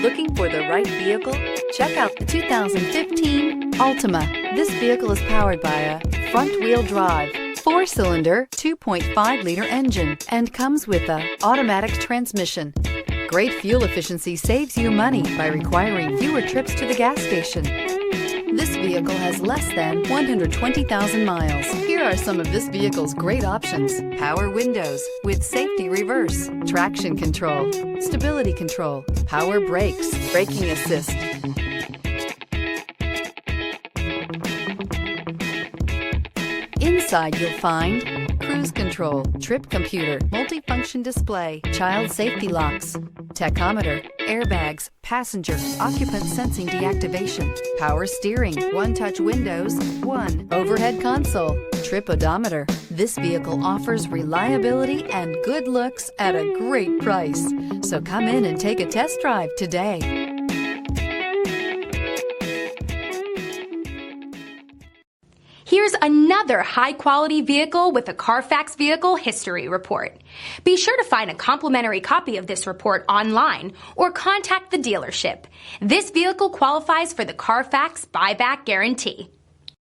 Looking for the right vehicle? Check out the 2015 Altima. This vehicle is powered by a front-wheel drive, 4-cylinder, 2.5-liter engine, and comes with an automatic transmission. Great fuel efficiency saves you money by requiring fewer trips to the gas station. This vehicle has less than 120,000 miles. Here are some of this vehicle's great options: power windows with safety reverse, traction control, stability control, power brakes, braking assist. Inside you'll find cruise control, trip computer, multifunction display, child safety locks, tachometer, airbags, passenger, occupant sensing deactivation, power steering, one-touch windows, one overhead console, trip odometer. This vehicle offers reliability and good looks at a great price. So come in and take a test drive today. Here's another high-quality vehicle with a Carfax Vehicle History Report. Be sure to find a complimentary copy of this report online or contact the dealership. This vehicle qualifies for the Carfax Buyback Guarantee.